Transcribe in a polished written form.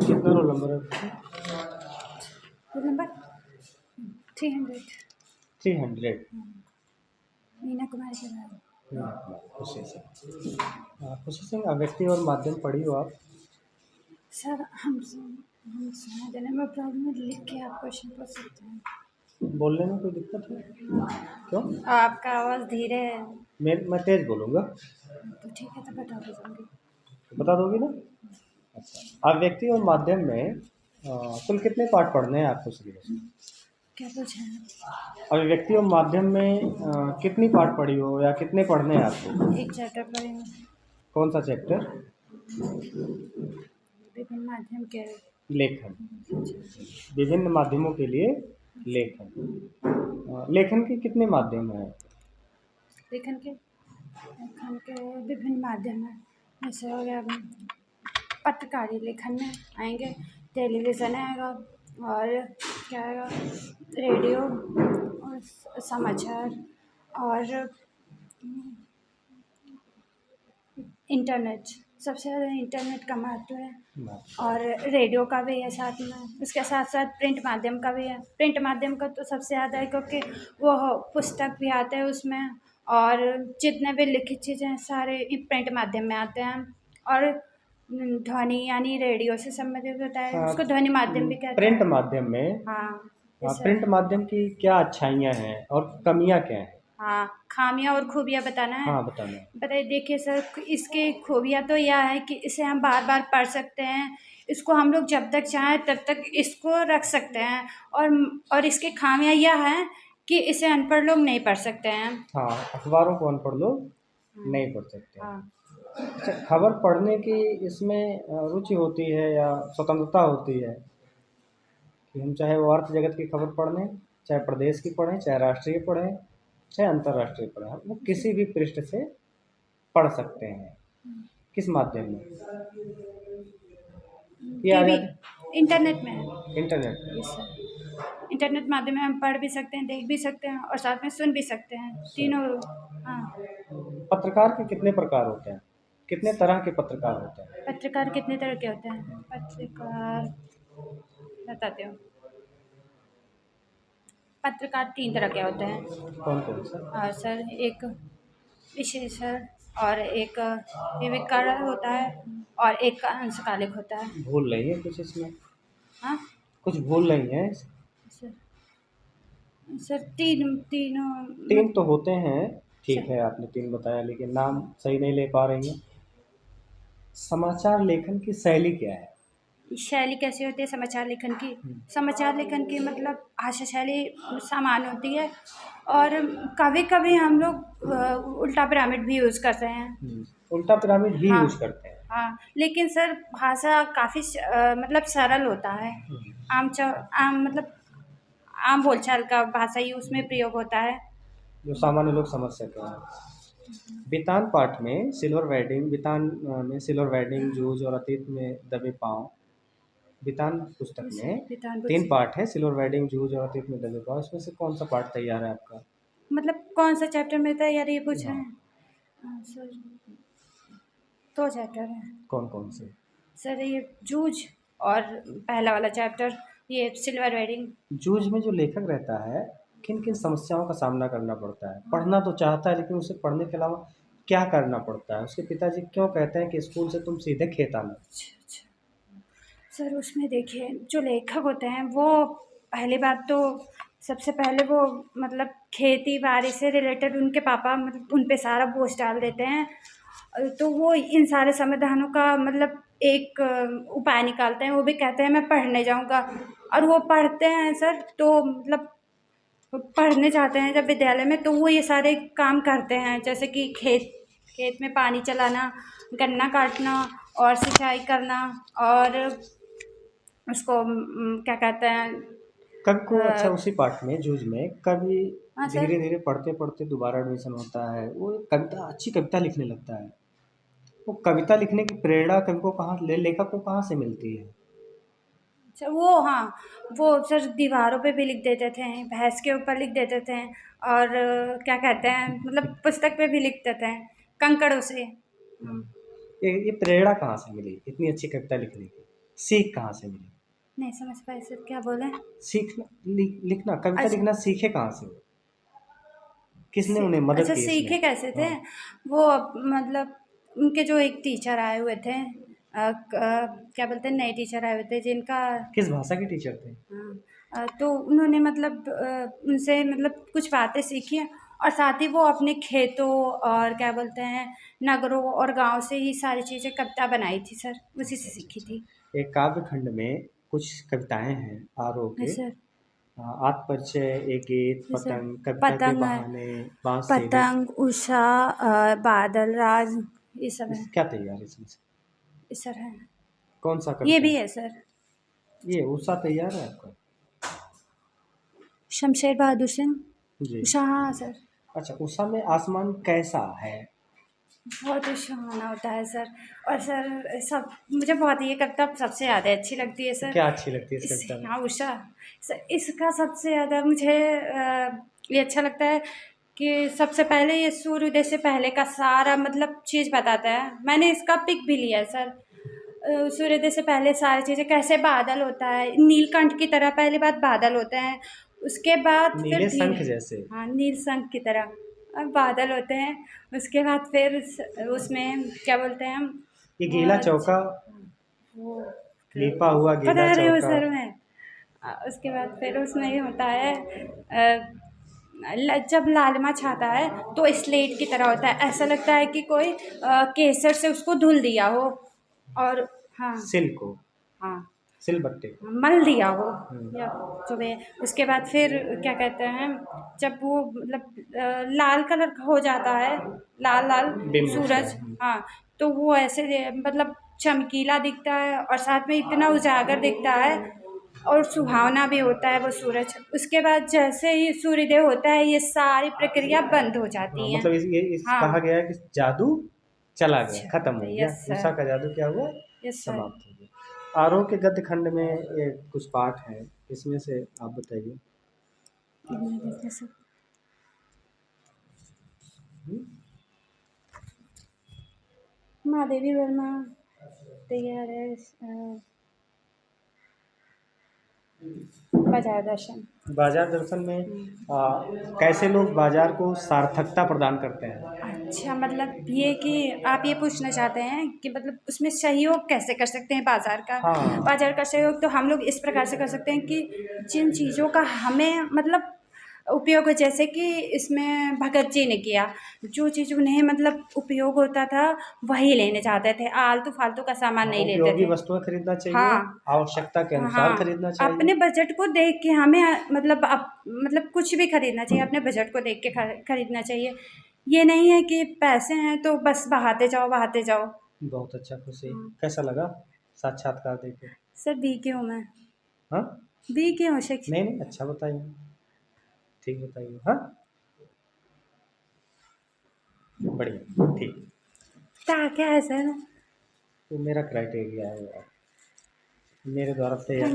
कितना roll number है आपका? Roll number 300। 300। मीना कुमारी के बाद। खुशी सिंह। खुशी सिंह, व्यक्ति और माध्यम पढ़ी हो आप? सर हम सुना देने में प्रॉब्लम है, लिख के आप क्वेश्चन पूछ सकते हैं। बोलने में कोई दिक्कत है? क्यों? आपका आवाज़ धीरे है। मैं तेज बोलूँगा तो ठीक है, तो बता दीजिए। बता दोगी ना? अच्छा, आप व्यक्ति और माध्यम में कुल कितने पाठ पढ़ने हैं आपको सिलेबस में? क्या पूछा है? अभिव्यक्ति और माध्यम में कितनी पाठ पढ़ी हो या कितने पढ़ने हैं आपको? एक चैप्टर पढ़े हैं। कौन सा चैप्टर? विभिन्न माध्यम के लेखन। विभिन्न माध्यमों के लिए लेखन। लेखन के कितने माध्यम हैं? लेखन के विभिन्न माध्यम हैं। जैसे हो गया पत्रकारी लेखन में आएंगे, टेलीविज़न आएगा, और क्या आएगा, रेडियो और समाचार, और इंटरनेट। सबसे ज़्यादा इंटरनेट का महत्व है, और रेडियो का भी है साथ में। उसके साथ साथ प्रिंट माध्यम का भी है। प्रिंट माध्यम का तो सबसे ज़्यादा है, क्योंकि वो पुस्तक भी आते हैं उसमें, और जितने भी लिखित चीज़ें हैं सारे प्रिंट माध्यम में आते हैं। और ध्वनि यानी रेडियो से संबंधित होता है, उसको ध्वनि माध्यम भी कहते प्रिंट हैं। माध्यम में हाँ, प्रिंट माध्यम की क्या अच्छाइयाँ हैं और कमियाँ क्या हैं? हाँ, खामियां और खूबियां बताना है। हाँ, बताना है। बताइए, देखिए सर, इसकी खूबियां तो यह है कि इसे हम बार बार पढ़ सकते हैं। इसको हम लोग जब तक चाहें तब तक इसको रख सकते हैं। और इसकी खामियां यह हैं कि इसे अनपढ़ लोग नहीं पढ़ सकते हैं। हाँ, अखबारों को अनपढ़ लोग नहीं पढ़ सकते। हाँ, अच्छा, खबर पढ़ने की इसमें रुचि होती है या स्वतंत्रता होती है कि हम चाहे वो अर्थ जगत की खबर पढ़ लें, चाहे प्रदेश की पढ़ें, चाहे राष्ट्रीय पढ़ें, चाहे अंतर्राष्ट्रीय पढ़ें, हम वो किसी भी पृष्ठ से पढ़ सकते हैं। किस माध्यम में? ये टीवी, आज़ादी इंटरनेट में है। इंटरनेट। यस सर, इंटरनेट माध्यम में हम पढ़ भी सकते हैं, देख भी सकते हैं, और साथ में सुन भी सकते हैं, तीनों। हाँ। पत्रकार के कितने प्रकार होते हैं? कितने तरह के पत्रकार होते हैं? पत्रकार कितने तरह के होते हैं? पत्रकार बताते हो। पत्रकार 3 तरह के होते हैं। कौन कौन सा? सर, एक विशेषण, और एक विवेककार होता है, और एक का अंशकालिक होता है। भूल रही है कुछ इसमें? हाँ कुछ भूल रही है? सर। सर, तीनों तीन तो होते हैं, ठीक सर, है, आपने तीन बताया, लेकिन नाम सही नहीं ले पा रही हैं। समाचार लेखन की शैली क्या है? शैली कैसी होती है समाचार लेखन की? समाचार लेखन की मतलब भाषा शैली समान होती है, और कभी कभी हम लोग उल्टा पिरामिड भी यूज़ करते हैं। उल्टा पिरामिड ही हाँ, यूज करते हैं। हाँ, लेकिन सर भाषा काफ़ी मतलब सरल होता है। आम मतलब आम बोलचाल का भाषा ही उसमें प्रयोग होता है। जो सामान्य लोग समझ सकें। बितान पाठ में सिल्वर वेडिंग, बितान में सिल्वर वेडिंग, जूझ और अतीत में दबे पाँव। बितान पुस्तक में विधान 3 बुद्धि पाठ है, सिल्वर वेडिंग, जूझ और अतीत में दबे पाँव। इसमें से कौन सा पाठ तैयार है आपका? मतलब कौन सा चैप्टर में था यार, ये पूछ रहे हाँ, हैं? सर, 2 चैप्टर हैं। कौन कौन से? सर, ये जूझ, और पहला वाला चैप्टर ये सिल्वर वेडिंग। जूझ में जो लेखक रहता है, किन किन समस्याओं का सामना करना पड़ता है? पढ़ना तो चाहता है, लेकिन उसे पढ़ने के अलावा क्या करना पड़ता है? उसके पिताजी क्यों कहते हैं कि स्कूल से तुम सीधे खेत आना? अच्छा। सर, उसमें देखिए, जो लेखक होते हैं वो पहली बात तो सबसे पहले वो मतलब खेती बाड़ी से रिलेटेड उनके पापा मतलब उन पे सारा बोझ डाल देते हैं। तो वो इन सारे समाधानों का मतलब एक उपाय निकालते हैं। वो भी कहते हैं मैं पढ़ने जाऊंगा, और वो पढ़ते हैं सर, तो मतलब पढ़ने जाते हैं जब विद्यालय में, तो वो ये सारे काम करते हैं, जैसे कि खेत में पानी चलाना, गन्ना काटना, और सिंचाई करना, और उसको क्या कहते हैं। कवि को, अच्छा, उसी पाठ में जूझ में कवि हाँ सर। धीरे धीरे पढ़ते पढ़ते दोबारा एडमिशन होता है, वो एक कविता, अच्छी कविता लिखने लगता है। वो कविता लिखने की प्रेरणा कवि को कहाँ, लेखक को कहाँ से मिलती है? अच्छा, वो हाँ, वो सर दीवारों पे भी लिख देते थे, भैंस के ऊपर लिख देते थे, और क्या कहते हैं मतलब पुस्तक पे भी लिख देते हैं, कंकड़ों से। ये प्रेरणा कहाँ से मिली इतनी अच्छी कविता लिखने की? सीख कहाँ से मिली? नहीं समझ पाए सर, क्या बोले? सीखना लिखना, कविता अच्छा। लिखना सीखे कहाँ से? किसने सी उन्हें मदद अच्छा, की इसमें? सीखे कैसे थे? हाँ। वो मतलब उनके जो एक टीचर आए हुए थे, क्या बोलते हैं, नए टीचर आए हुए थे जिनका, किस भाषा के टीचर थे? हाँ, तो उन्होंने मतलब उनसे मतलब कुछ बातें सीखी हैं, और साथ ही वो अपने खेतों और क्या बोलते हैं, नगरों और गाँव से ही सारी चीज़ें कविता बनाई थी सर, उसी अच्छा, से अच्छा, सीखी अच्छा। थी। एक काव्य खंड में कुछ कविताएँ हैं आरोह हाँ के। सर। आत्मपरिचय, एक गीत, जैसे पतंग, कविता के पतंग है, बहाने, बांसुरी। पतंग, उषा, बादल राज, ये सब है। इस क्या तैयार है इसमें से? ये सर है। कौन-सा ये कविता भी है? है सर। ये उषा तैयार है आपका? शमशेर बहादुर सिंह। जी। उषा, हाँ सर। अच्छा, उषा में आसमान कैसा है? बहुत ही सुहाना होता है सर। और सर सब, मुझे बहुत ये कविता सबसे ज़्यादा अच्छी लगती है सर। क्या अच्छी लगती है इस इस, कविता में? हाँ उषा, सर इसका सबसे ज़्यादा मुझे ये अच्छा लगता है कि सबसे पहले ये सूर्योदय से पहले का सारा मतलब चीज़ बताता है। मैंने इसका पिक भी लिया है सर। सूर्योदय से पहले सारी चीज़ें, कैसे बादल होता है नीलकंठ की तरह, पहली बात बादल होते हैं, उसके बाद फिर नीले धीरे, शंख जैसे। हाँ नील शंख की तरह अब बादल होते हैं, उसके बाद फिर उसमें क्या बोलते हैं हम, ये वो गीला चौका, वो लिपा हुआ गीला बता रही हूँ चौका। सर मैं। उसके बाद फिर उसमें ये होता है, जब लालिमा छाता है तो स्लेट की तरह होता है, ऐसा लगता है कि कोई केसर से उसको धुल दिया हो। और हाँ, सिल को, हाँ, सिलबट्टे को। मल दिया हो, हुँ। या जो भी है। उसके बाद फिर क्या कहते हैं, जब वो मतलब लाल कलर का हो जाता है, लाल लाल बिंब उसका। सूरज, हाँ, तो वो ऐसे मतलब चमकीला दिखता है, और साथ में इतना उजागर दिखता है, और सुहावना भी होता है वो सूरज। उसके बाद जैसे ही सूर्योदय होता है, ये सारी प्रक्रिया बंद हो हाँ, जाती हैं। मतलब इस हाँ। कहा गया है कि जादू चला गया, खत्म अच्छा, हो गया। Yes sir. उषा का जादू क्या हुआ? Yes sir. समाप्त हो गया। आरोह के गद्य खंड में ये कुछ पाठ हैं, इसमें से आप बताइए? हुँ? महादेवी वर्मा तैयार है, बाजार दर्शन। बाजार दर्शन में कैसे लोग बाजार को सार्थकता प्रदान करते हैं? अच्छा, मतलब ये कि आप ये पूछना चाहते हैं कि मतलब उसमें सहयोग कैसे कर सकते हैं बाज़ार का? हाँ। बाज़ार का सहयोग तो हम लोग इस प्रकार से कर सकते हैं कि जिन चीज़ों का हमें मतलब उपयोग हो, जैसे कि इसमें भगत जी ने किया, जो चीज़ उन्हें मतलब उपयोग होता था, वही लेने जाते थे, आलतू-फालतू का सामान हाँ, नहीं लेते उपयोगी थे। वस्तुएँ खरीदना चाहिए, हाँ। आवश्यकता के अनुसार हाँ, खरीदना अपने चाहिए। बजट को देख के हमें मतलब मतलब कुछ भी खरीदना चाहिए, अपने बजट को देख के खरीदना चाहिए। ये नहीं है कि पैसे हैं तो बस बहाते जाओ, बहाते जाओ। बहुत अच्छा, खुशी। हाँ। कैसा लगा साक्षात्कार देके? सर बी की हूँ मैं। हाँ? बी की हूँ शिक्ष नहीं, नहीं, अच्छा बताइए, ठीक बताइए। हाँ? बढ़िया, ठीक। क्या है सर? तो मेरा क्राइटेरिया है यार, मेरे द्वारा थैंक तैयार